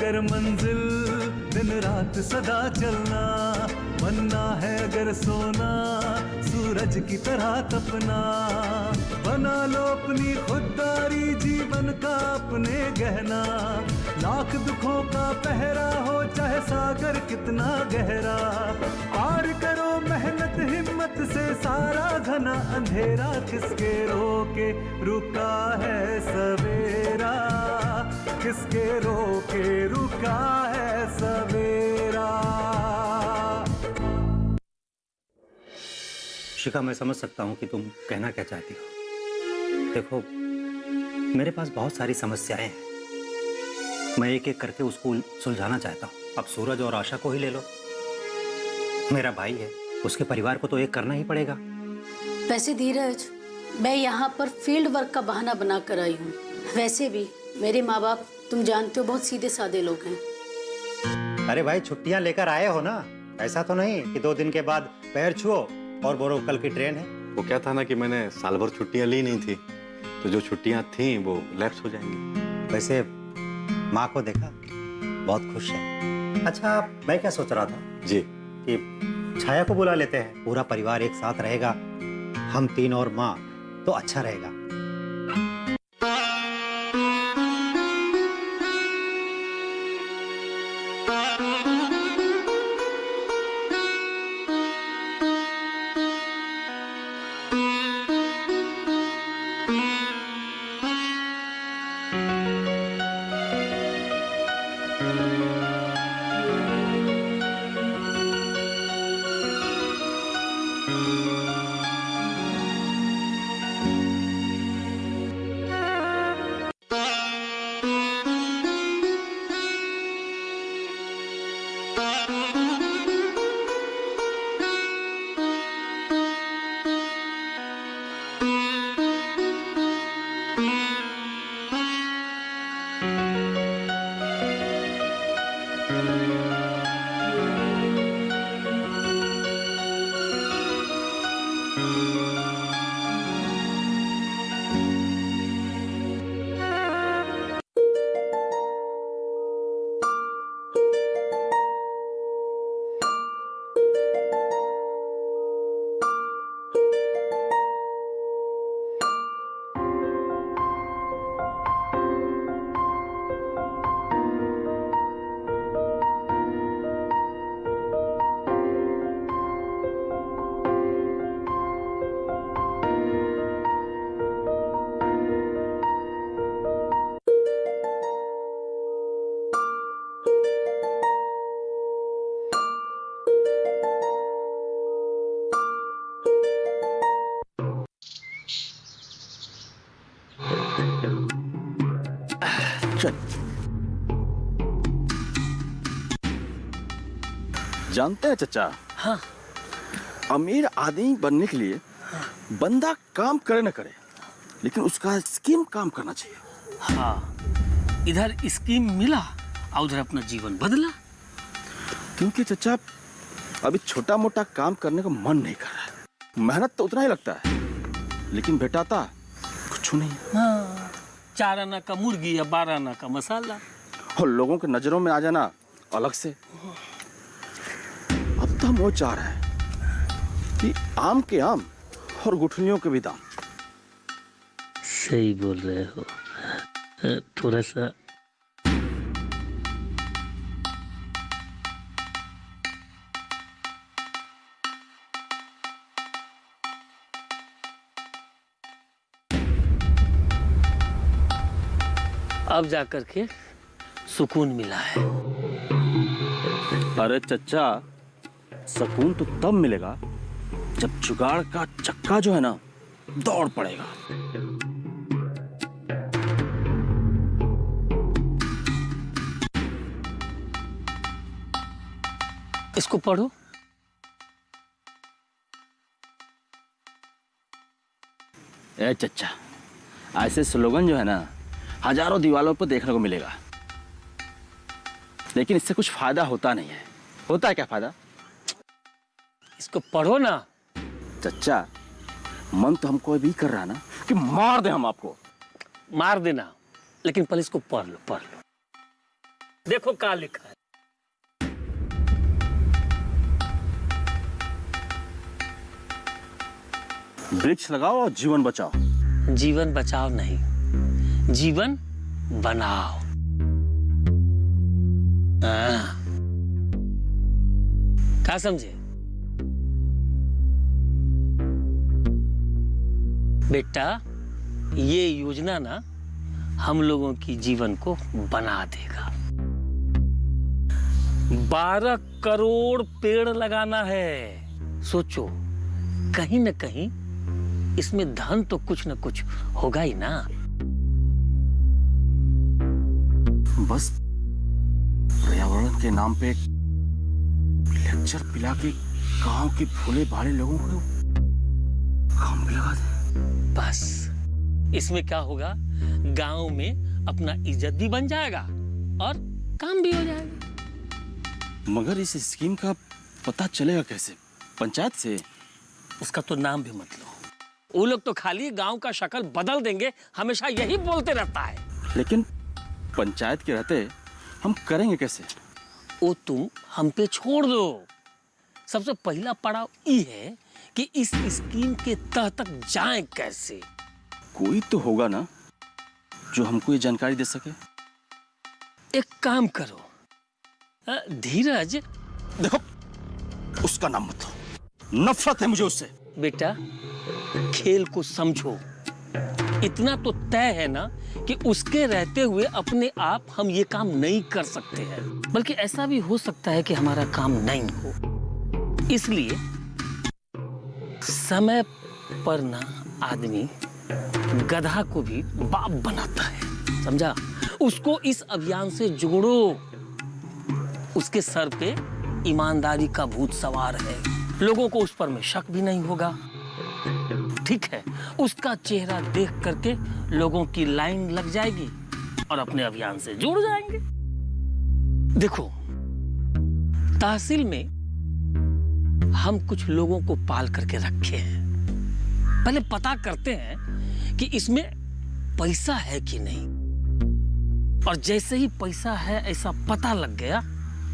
गैर मंजिल दिन रात सदा चलना, बनना है अगर सोना सूरज की तरह तपना, बना लो अपनी खुददारी जीवन का अपने गहना, लाख दुखों का पहरा हो चाहे सागर कितना गहरा, पार करो मेहनत हिम्मत से सारा घना अंधेरा, किसके रोके रुका है सवेरा, किसके रोके रुका है सवेरा। शिखा, मैं समझ सकता हूँ कि तुम कहना क्या चाहती हो। देखो, मेरे पास बहुत सारी समस्याएं हैं, मैं एक एक करके उसको सुलझाना चाहता हूँ। अब सूरज और आशा को ही ले लो, मेरा भाई है, उसके परिवार को तो एक करना ही पड़ेगा। वैसे धीरज, मैं यहाँ पर फील्ड वर्क का बहाना बना कर आई हूँ। वैसे भी मेरे माँ बाप तुम जानते हो बहुत सीधे साधे लोग हैं। अरे भाई, छुट्टियां लेकर आए हो ना, ऐसा तो नहीं कि 2 दिन के बाद पैर छुओ और बोलो कल की ट्रेन है। वो क्या था ना कि मैंने साल भर छुट्टियां ली नहीं थी, तो जो छुट्टियां थी वो लैप्स हो जाएंगी। वैसे माँ को देखा, बहुत खुश है। अच्छा, मैं क्या सोच रहा था जी कि छाया को बुला लेते हैं, पूरा परिवार एक साथ रहेगा, हम 3 और माँ, तो अच्छा रहेगा। चल, जानते हैं चचा, हाँ। अमीर आदमी बनने के लिए बंदा काम करे न करे, लेकिन उसका स्कीम काम करना चाहिए। हाँ, इधर स्कीम मिला और उधर अपना जीवन बदला। क्योंकि चचा अभी छोटा मोटा काम करने का मन नहीं कर रहा। मेहनत तो उतना ही लगता है, लेकिन बेटाता कुछ नहीं। हाँ, 4 आना का मुर्गी या 12 आना का मसाला, और लोगों के नजरों में आ जाना अलग से। अब तो हम वो चाह रहे हैं कि आम के आम और गुठलियों के भी दाम। सही बोल रहे हो। थोड़ा सा अब जाकर के सुकून मिला है। अरे चचा, सुकून तो तब मिलेगा जब जुगाड़ का चक्का जो है ना दौड़ पड़ेगा। इसको पढ़ो। ए चचा, ऐसे स्लोगन जो है ना हजारों दीवारों पर देखने को मिलेगा, लेकिन इससे कुछ फायदा होता नहीं है। होता है क्या फायदा? इसको पढ़ो ना। चचा, मन तो हमको भी कर रहा ना कि मार दे हम आपको। मार देना, लेकिन पहले इसको पढ़ लो, पढ़ लो। देखो क्या लिखा है। वृक्ष लगाओ और जीवन बचाओ। जीवन बचाओ नहीं, जीवन बनाओ। क्या समझे बेटा? ये योजना ना हम लोगों की जीवन को बना देगा। 12 करोड़ पेड़ लगाना है। सोचो, कहीं न कहीं इसमें धन तो कुछ न कुछ होगा ही ना। बस पर्यावरण के नाम पे लेक्चर पिला के गांव के भोले भाले लोगों को काम पे लगा दे। बस इसमें क्या होगा, गांव में अपना इज्जत भी बन जाएगा और काम भी हो जाएगा। मगर इस स्कीम का पता चलेगा कैसे? पंचायत से? उसका तो नाम भी मत लो। वो लोग तो खाली गांव का शक्ल बदल देंगे, हमेशा यही बोलते रहता है। लेकिन पंचायत के रहते हम करेंगे कैसे? वो तुम हम पे छोड़ दो। सबसे पहला पड़ाव ये है कि इस स्कीम के तह तक जाएं कैसे। कोई तो होगा ना जो हमको ये जानकारी दे सके। एक काम करो, धीरज। देखो, उसका नाम मत लो, नफरत है मुझे उससे। बेटा, खेल को समझो। इतना तो तय है ना कि उसके रहते हुए अपने आप हम ये काम नहीं कर सकते हैं। बल्कि ऐसा भी हो सकता है कि हमारा काम नहीं हो। इसलिए समय पर ना आदमी गधा को भी बाप बनाता है, समझा? उसको इस अभियान से जोड़ो। उसके सर पे ईमानदारी का भूत सवार है। लोगों को उस पर में शक भी नहीं होगा। ठीक है, उसका चेहरा देख करके लोगों की लाइन लग जाएगी और अपने अभियान से जुड़ जाएंगे। देखो, तहसील में हम कुछ लोगों को पाल करके रखे हैं। पहले पता करते हैं कि इसमें पैसा है कि नहीं, और जैसे ही पैसा है ऐसा पता लग गया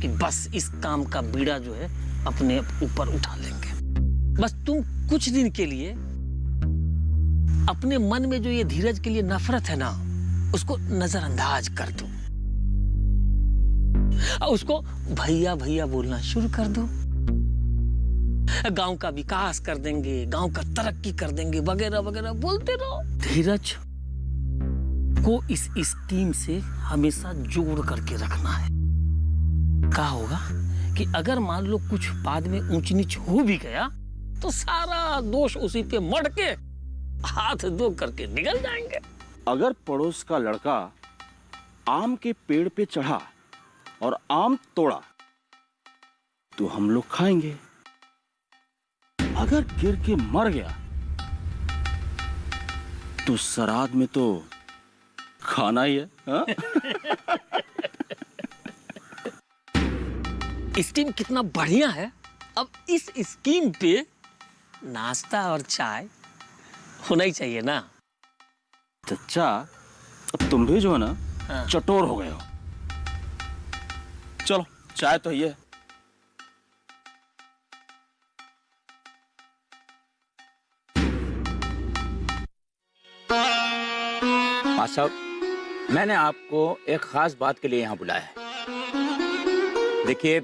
कि बस इस काम का बीड़ा जो है अपने ऊपर उठा लेंगे। बस तुम कुछ दिन के लिए अपने मन में जो ये धीरज के लिए नफरत है ना, उसको नजरअंदाज कर दो। उसको भैया भैया बोलना शुरू कर दो। गांव का विकास कर देंगे, गांव का तरक्की कर देंगे, वगैरह वगैरह बोलते रहो। धीरज को इस स्कीम से हमेशा जोड़ करके रखना है। क्या होगा कि अगर मान लो कुछ बाद में ऊंच नीच हो भी गया तो सारा दोष उसी पे मढ़ के हाथ धो करके निकल जाएंगे। अगर पड़ोस का लड़का आम के पेड़ पे चढ़ा और आम तोड़ा तो हम लोग खाएंगे। अगर गिर के मर गया तो श्राद्ध में तो खाना ही है। हाँ? स्कीम कितना बढ़िया है। अब इस स्कीम पे नाश्ता और चाय होना ही चाहिए ना। चच्चा, अब तुम भी जो है ना चटोर हो गए हो। चलो, चाय तो ये। मां साहब, मैंने आपको एक खास बात के लिए यहाँ बुलाया है। देखिए,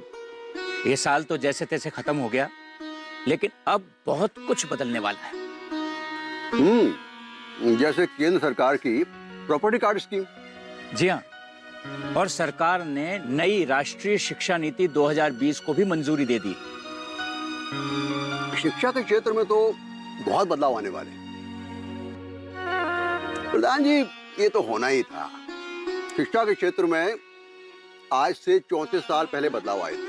ये साल तो जैसे तैसे खत्म हो गया, लेकिन अब बहुत कुछ बदलने वाला है। जैसे केंद्र सरकार की प्रॉपर्टी कार्ड स्कीम। जी हाँ, और सरकार ने नई राष्ट्रीय शिक्षा नीति 2020 को भी मंजूरी दे दी। शिक्षा के क्षेत्र में तो बहुत बदलाव आने वाले। प्रधान जी, ये तो होना ही था। शिक्षा के क्षेत्र में आज से 34 साल पहले बदलाव आए थे।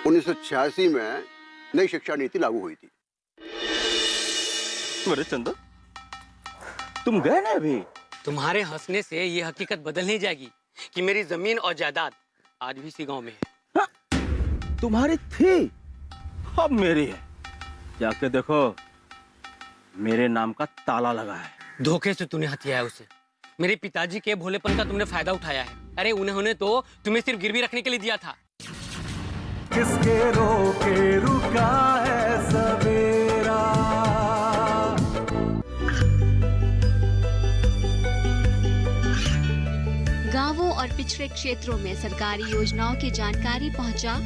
1986 में नई शिक्षा नीति लागू हुई थी। अरे चंदा, तुम गए ना अभी? तुम्हारे हंसने से ये हकीकत बदल नहीं जाएगी कि मेरी जमीन और जायदाद आज भी इसी गांव में है। हाँ, तुम्हारी थी, अब मेरी है। जाके देखो, मेरे नाम का ताला लगा है। धोखे से तूने हथिया है उसे। मेरे पिताजी के भोलेपन का तुमने फायदा उठाया है। अरे उन्होंने तो तुम्हें सिर्फ गिरवी रखने के लिए दिया था। किसके रोके रुका है सवेरा। गांवों और पिछड़े क्षेत्रों में सरकारी योजनाओं की जानकारी पहुंचा।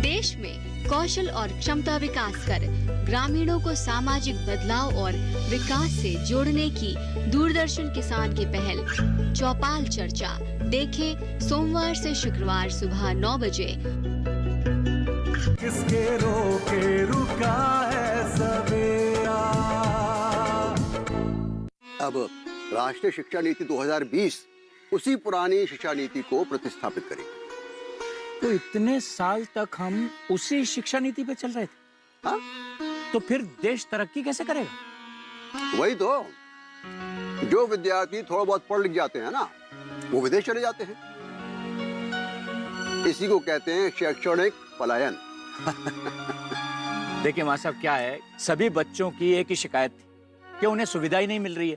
देश में कौशल और क्षमता विकास कर ग्रामीणों को सामाजिक बदलाव और विकास से जोड़ने की दूरदर्शन किसान की पहल चौपाल चर्चा देखें सोमवार से शुक्रवार सुबह 9 बजे। किसके रोके रुका है सवेरा। अब राष्ट्रीय शिक्षा नीति 2020 उसी पुरानी शिक्षा नीति को प्रतिस्थापित करेगी। तो इतने साल तक हम उसी शिक्षा नीति पे चल रहे थे। हाँ? तो फिर देश तरक्की कैसे करेगा? वही तो, जो विद्यार्थी थोड़ा बहुत पढ़ लिख जाते हैं ना, वो विदेश चले जाते हैं। इसी को कहते हैं शैक्षणिक पलायन। देखिए मां साहब, क्या है, सभी बच्चों की एक ही शिकायत थी कि उन्हें सुविधा ही नहीं मिल रही है,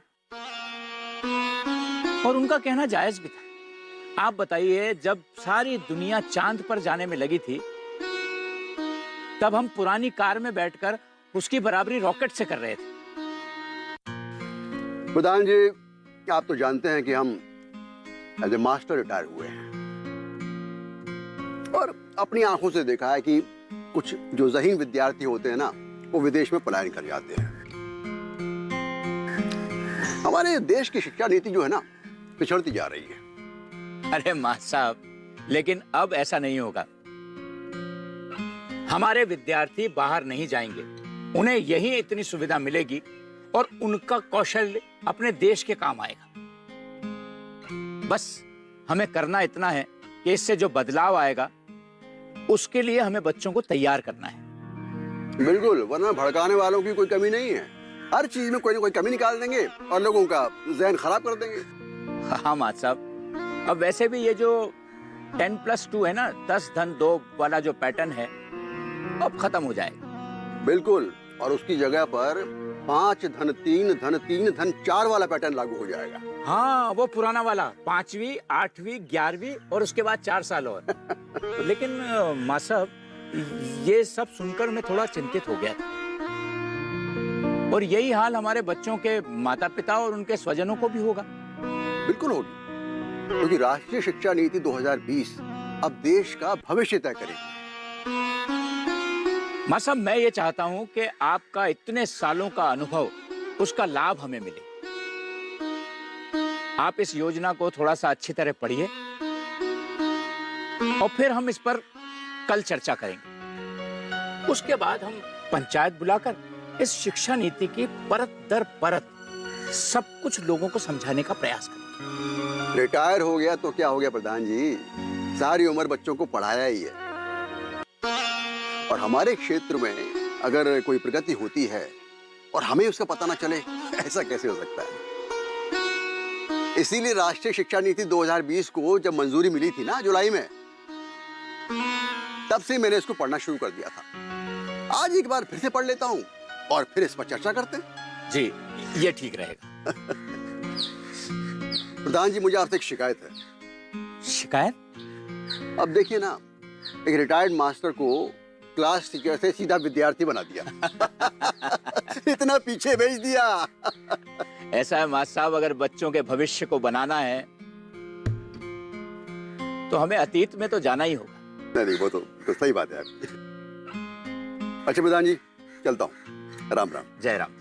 और उनका कहना जायज भी था। आप बताइए, जब सारी दुनिया चांद पर जाने में लगी थी, तब हम पुरानी कार में बैठकर उसकी बराबरी रॉकेट से कर रहे थे। प्रधान जी, आप तो जानते हैं कि हम एज ए मास्टर रिटायर हुए हैं, और अपनी आंखों से देखा है कि कुछ जो ज़हीन विद्यार्थी होते हैं ना, वो विदेश में पलायन कर जाते हैं। हमारे देश की शिक्षा नीति जो है ना, पिछड़ती जा रही है। अरे मां साहब, लेकिन अब ऐसा नहीं होगा। हमारे विद्यार्थी बाहर नहीं जाएंगे, उन्हें यही इतनी सुविधा मिलेगी और उनका कौशल अपने देश के काम आएगा। बस हमें करना इतना है कि इससे जो बदलाव आएगा, उसके लिए हमें बच्चों को तैयार करना है। बिल्कुल, वरना भड़काने वालों की कोई कमी नहीं है। हर चीज में कोई ना कोई कमी निकाल देंगे और लोगों का ज़हन खराब कर देंगे। हाँ मां साहब, अब वैसे भी ये जो 10+2 है ना, 10 धन 2 वाला जो पैटर्न है, अब खत्म हो जाएगा। बिल्कुल, और उसकी जगह पर 5 धन 3 धन 3 धन 4 वाला पैटर्न लागू हो जाएगा। हाँ, वो पुराना वाला 5वीं 8वीं 11वीं और उसके बाद 4 साल और। लेकिन मां साहब, ये सब सुनकर मैं थोड़ा चिंतित हो गया था, और यही हाल हमारे बच्चों के माता पिता और उनके स्वजनों को भी होगा। बिल्कुल होगी, क्योंकि राष्ट्रीय शिक्षा नीति 2020 अब देश का भविष्य तय करेगी। मां साहब, मैं ये चाहता हूं कि आपका इतने सालों का अनुभव, उसका लाभ हमें मिले। आप इस योजना को थोड़ा सा अच्छी तरह पढ़िए, और फिर हम इस पर कल चर्चा करेंगे। उसके बाद हम पंचायत बुलाकर इस शिक्षा नीति की परत दर परत सब कुछ लोगों को समझाने का प्रयास करेंगे। रिटायर हो गया तो क्या हो गया प्रधान जी, सारी उम्र बच्चों को पढ़ाया ही है। और हमारे क्षेत्र में अगर कोई प्रगति होती है और हमें उसका पता ना चले, ऐसा कैसे हो सकता है। इसीलिए राष्ट्रीय शिक्षा नीति 2020 को जब मंजूरी मिली थी ना जुलाई में, तब से मैंने इसको पढ़ना शुरू कर दिया था। आज एक बार फिर से पढ़ लेता हूँ और फिर इस पर चर्चा करते हैं। जी, ये ठीक रहेगा। प्रधान जी, मुझे आपसे एक शिकायत है। शिकायत? अब देखिए ना, एक रिटायर्ड मास्टर को क्लास टीचर से सीधा विद्यार्थी बना दिया। इतना पीछे भेज दिया। ऐसा है मास्टर साहब, अगर बच्चों के भविष्य को बनाना है तो हमें अतीत में तो जाना ही होगा। नहीं, वो तो सही बात है आपकी। अच्छा प्रधान जी, चलता हूँ। राम राम। जय राम।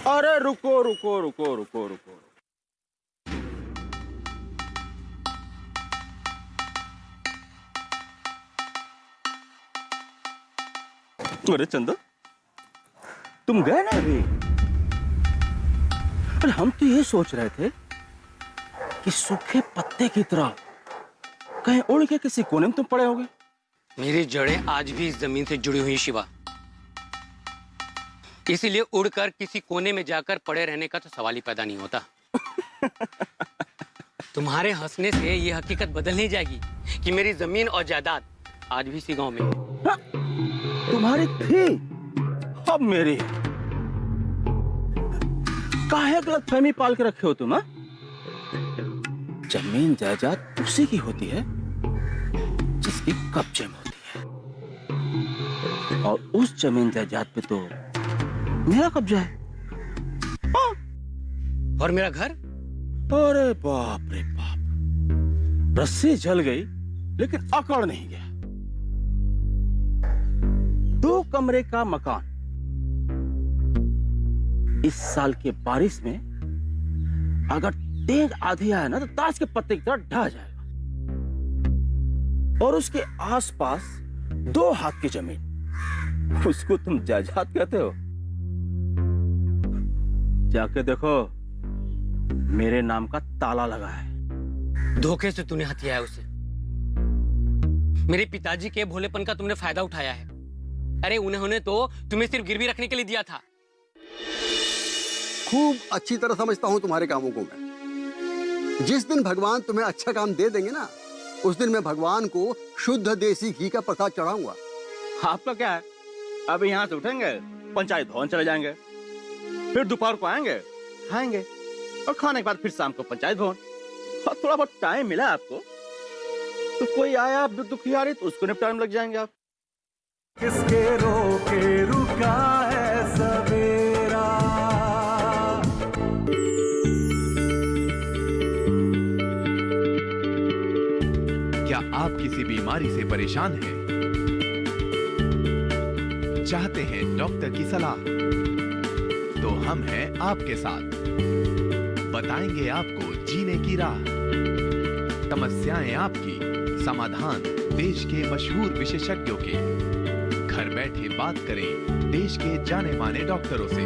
अरे रुको रुको रुको रुको रुको, अरे चंदा, तुम गए ना अभी? अरे हम तो ये सोच रहे थे कि सूखे पत्ते की तरह कहीं उड़ के किसी कोने में तुम पड़े होगे। मेरी जड़ें आज भी इस जमीन से जुड़ी हुई शिवा, इसीलिए उड़कर किसी कोने में जाकर पड़े रहने का तो सवाल ही पैदा नहीं होता। तुम्हारे हंसने से ये हकीकत बदल नहीं जाएगी कि मेरी जमीन और जायदाद आज भी इसी गांव में है। तुम्हारी थी, अब मेरी है। काहे गलतफहमी पाल के रखे हो तुम? जमीन जायदाद उसी की होती है जिसकी कब्जे में होती है, और उस जमीन जायदाद पे तो मेरा कब्जा है। और मेरा घर? अरे बाप रे बाप, रस्सी जल गई लेकिन अकड़ नहीं गया। 2 कमरे का मकान इस साल के बारिश में अगर तेज आंधी आया ना तो ताश के पत्ते की तरह ढह जाएगा। और उसके आसपास 2 हाथ की जमीन, उसको तुम जायदाद कहते हो? जाके देखो, मेरे नाम का ताला लगा है। धोखे से तूने हथिया है उसे। मेरे पिताजी के भोलेपन का तुमने फायदा उठाया है। अरे उन्होंने तो तुम्हें सिर्फ गिरवी रखने के लिए दिया था। खूब अच्छी तरह समझता हूं तुम्हारे कामों को मैं। जिस दिन भगवान तुम्हें अच्छा काम दे देंगे ना, उस दिन मैं भगवान को शुद्ध देसी घी का प्रसाद चढ़ाऊंगा। आपका क्या है? अभी यहाँ से उठेंगे, पंचायत भवन चले जाएंगे, फिर दोपहर को आएंगे, खाएंगे, और खाने के बाद फिर शाम को पंचायत भवन। और थोड़ा बहुत टाइम मिला आपको तो कोई आया दुखियारी तो उसको निपटाने में लग जाएंगे आप। किसके रोके रुका है सवेरा। क्या आप किसी बीमारी से परेशान हैं? चाहते हैं डॉक्टर की सलाह? तो हम हैं आपके साथ, बताएंगे आपको जीने की राह। समस्याएं आपकी, समाधान देश के मशहूर विशेषज्ञों के। घर बैठे बात करें देश के जाने माने डॉक्टरों से।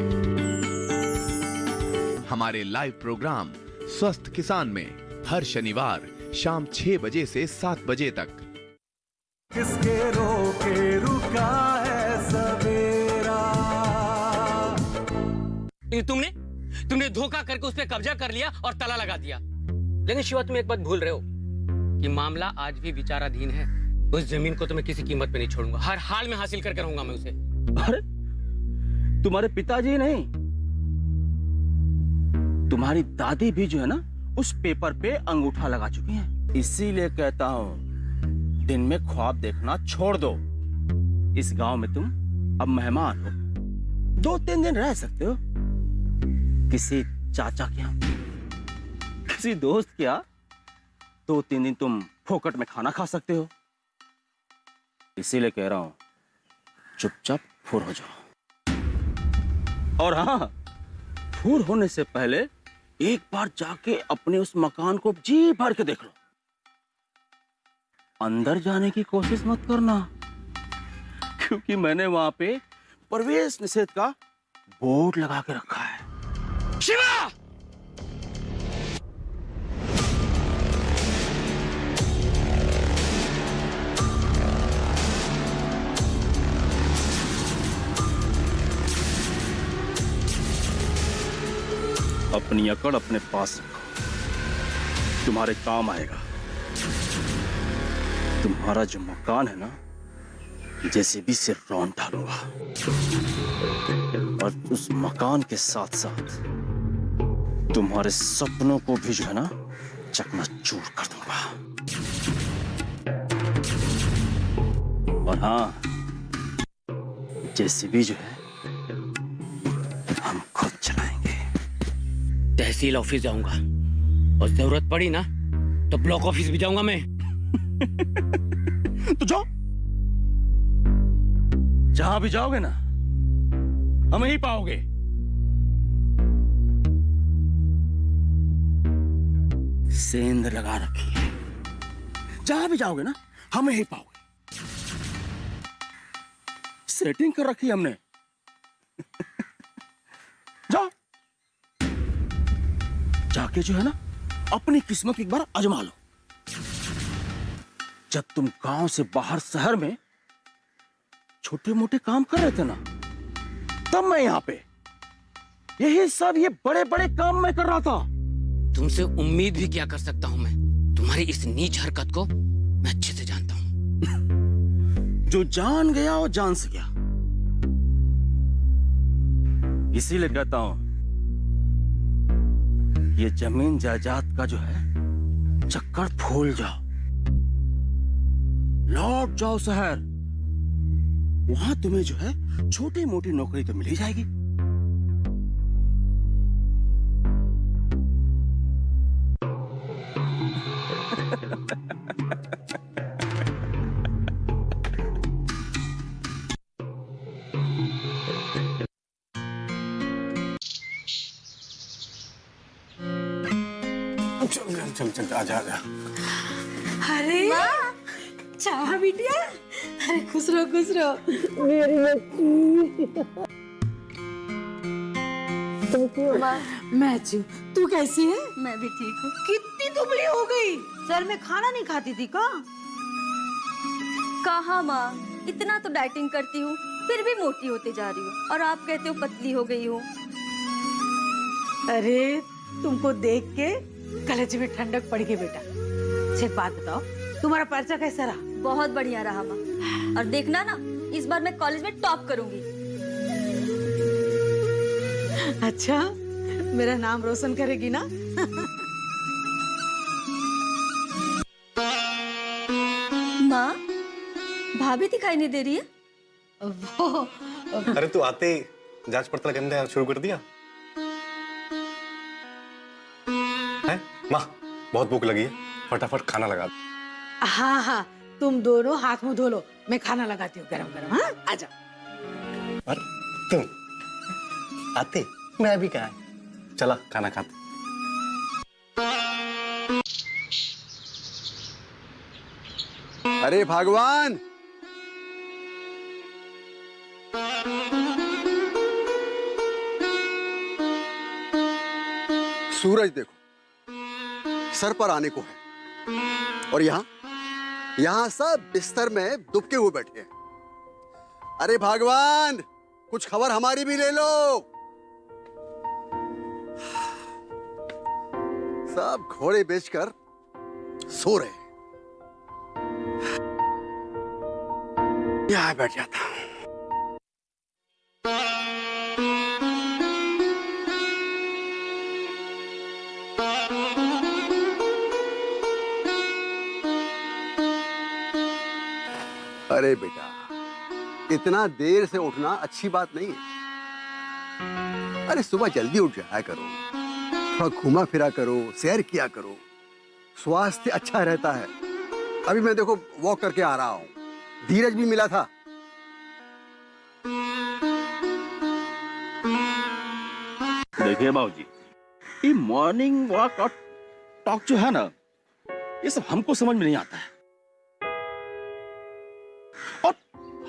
हमारे लाइव प्रोग्राम स्वस्थ किसान में हर शनिवार शाम 6 बजे से 7 बजे तक। किसके रोके रुका है सवेरा। तुमने धोखा करके उस पर कब्जा कर लिया और ताला लगा दिया। लेकिन शिवा, तुम एक बात भूल रहे हो कि मामला आज भी विचाराधीन है। उस जमीन को तो मैं किसी कीमत पे नहीं छोड़ूंगा। हर हाल में हासिल करके रहूंगा मैं उसे। अरे तुम्हारे पिताजी नहीं, तुम्हारी दादी भी जो है ना उस पेपर पे अंगूठा लगा चुकी हैं। इसीलिए कहता हूं दिन में ख्वाब देखना छोड़ दो। इस गांव में तुम अब मेहमान हो, 2-3 दिन रह सकते हो। किसी चाचा के यहाँ, किसी दोस्त के यहाँ 2-3 दिन तुम फोकट में खाना खा सकते हो। इसीलिए कह रहा हूं चुपचाप फुर हो जाओ। और हाँ, फुर होने से पहले एक बार जाके अपने उस मकान को जी भर के देख लो। अंदर जाने की कोशिश मत करना, क्योंकि मैंने वहां पे प्रवेश निषेध का बोर्ड लगा के रखा है। शिवा! अपनी अकड़ अपने पास रखो, तुम्हारे काम आएगा। तुम्हारा जो मकान है ना, जेसीबी से रौंद डालूंगा, और उस मकान के साथ साथ तुम्हारे सपनों को भी जो है ना चकनाचूर कर दूंगा। और हाँ, जेसीबी जो है हम खुद चलाएंगे। तहसील ऑफिस जाऊंगा और जरूरत पड़ी ना तो ब्लॉक ऑफिस भी जाऊंगा मैं। तो जाओ, जहां भी जाओगे ना हमें ही पाओगे। सेंध लगा रखी है, जहां भी जाओगे ना हमें ही पाओगे। सेटिंग कर रखी है हमने। जाओ, जाके जो है ना अपनी किस्मत एक बार आजमा लो। जब तुम गांव से बाहर शहर में छोटे मोटे काम कर रहे थे ना, तब मैं यहाँ पे यही सब ये बड़े बड़े काम मैं कर रहा था। तुमसे उम्मीद भी क्या कर सकता हूं मैं? तुम्हारी इस नीच हरकत को मैं अच्छे जो जान गया वो जान से गया। इसीलिए कहता हूं ये जमीन जायदाद का जो है चक्कर भूल जाओ, लौट जाओ शहर। वहां तुम्हें जो है छोटी मोटी नौकरी तो मिल ही जाएगी। चल चल आजा आजा। अरे चाह बिटिया, अरे खुश रहो मेरी बच्ची। मैं अच्छी हूँ, तू कैसी है? मैं भी ठीक हूँ। कितनी दुबली हो गई, सर में खाना नहीं खाती थी का? कहा माँ, इतना तो डाइटिंग करती हूँ फिर भी मोटी होती जा रही हूँ, और आप कहते हो पतली हो गई हूँ। अरे तुमको देख के कलेजे में ठंडक पड़ गई बेटा। एक बात बताओ, तुम्हारा पर्चा कैसा रहा? बहुत बढ़िया रहा माँ, और देखना ना इस बार मैं कॉलेज में टॉप करूंगी। अच्छा, मेरा नाम रोशन करेगी ना? माँ, भाभी दिखाई नहीं दे रही है? वो अरे तू आते ही जांच पड़ताल करने शुरू कर दिया है? माँ बहुत भूख लगी है, फटाफट खाना लगा दो। हाँ हाँ, तुम दोनों हाथ मुंह धो लो, मैं खाना लगाती हूँ गरम गरम। हाँ आजा। और तुम आते मैं भी कहा, चला खाना खाते। अरे भगवान, सूरज देखो सर पर आने को है, और यहाँ सब बिस्तर में दुबके हुए बैठे हैं। अरे भगवान, कुछ खबर हमारी भी ले लो। सब घोड़े बेचकर सो रहे हैं। यहाँ बैठ जाता। अरे बेटा, इतना देर से उठना अच्छी बात नहीं है। अरे सुबह जल्दी उठ जाया करो, थोड़ा घूमा फिरा करो, सैर किया करो, स्वास्थ्य अच्छा रहता है। अभी मैं देखो वॉक करके आ रहा हूँ, धीरज भी मिला था। देखिए बाबूजी, ये मॉर्निंग वॉक और टॉक जो है ना, ये सब हमको समझ में नहीं आता है। और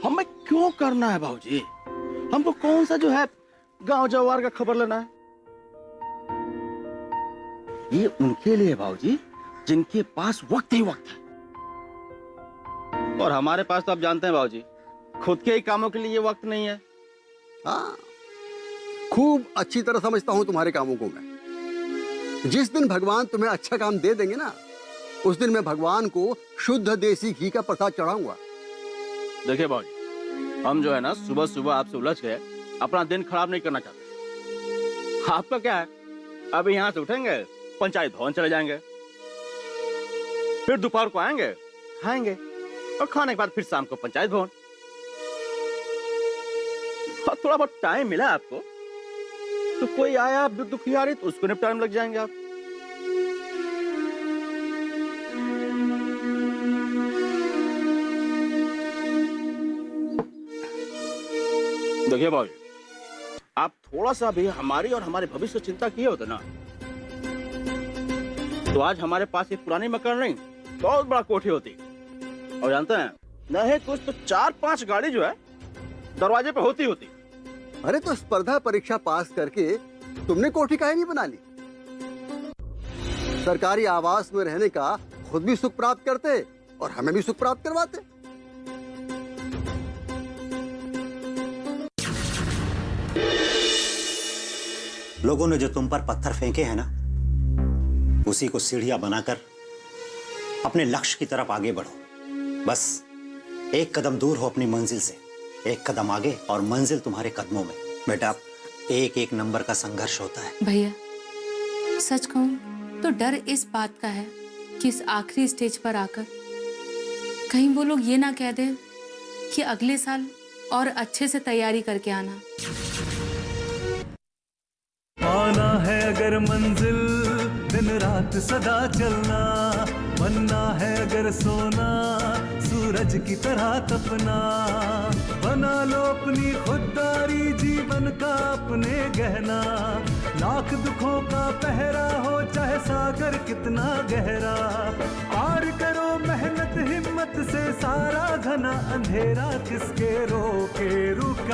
हमें क्यों करना है बाबूजी? हमको कौन सा जो है गांव जवार का खबर लेना है? ये उनके लिए बाबूजी जिनके पास वक्त ही वक्त है, और हमारे पास तो आप जानते हैं बाबूजी, खुद के ही कामों के लिए ये वक्त नहीं है। हाँ, खूब अच्छी तरह समझता हूं तुम्हारे कामों को मैं। जिस दिन भगवान तुम्हें अच्छा काम दे देंगे ना, उस दिन मैं भगवान को शुद्ध देसी घी का प्रसाद चढ़ाऊंगा। देखिए बाबूजी, हम जो है ना सुबह सुबह आपसे उलझ गए, अपना दिन खराब नहीं करना चाहते। आपका क्या है, अभी यहाँ से उठेंगे, पंचायत भवन चले जाएंगे, फिर दोपहर को आएंगे, खाएंगे, और खाने के बाद फिर शाम को पंचायत भवन। और थोड़ा बहुत टाइम मिला आपको तो कोई आया दुखियारी तो उसको निपटाने में लग जाएंगे आप। देखिए भाई, आप थोड़ा सा भी हमारी और हमारे भविष्य चिंता किए होते ना, तो आज हमारे पास एक पुरानी मकान नहीं, बहुत बड़ा कोठी होती। और जानते हैं, नहीं कुछ तो 4-5 गाड़ी जो है दरवाजे पे होती। अरे तो स्पर्धा परीक्षा पास करके तुमने कोठी काहे नहीं बना ली? सरकारी आवास में रहने का खुद भी सुख प्राप्त करते और हमें भी सुख प्राप्त करवाते। लोगों ने जो तुम पर पत्थर फेंके हैं ना, उसी को सीढ़ियां बनाकर अपने लक्ष्य की तरफ आगे बढ़ो। बस एक कदम दूर हो अपनी मंजिल से, एक कदम आगे और मंजिल तुम्हारे कदमों में। बेटा, एक एक नंबर का संघर्ष होता है। भैया, सच कहूँ तो डर इस बात का है कि इस आखिरी स्टेज पर आकर कहीं वो लोग ये ना कह दें कि अगले साल और अच्छे से तैयारी करके आना। पाना है अगर मंजिल, दिन रात सदा चलना, बनना है अगर सोना, सूरज की तरह तपना, बना लो अपनी खुददारी, जीवन का अपने गहना, लाख दुखों का पहरा हो चाहे सागर कितना गहरा, पार करो मेहनत हिम्मत से सारा घना अंधेरा, किसके रोके रुके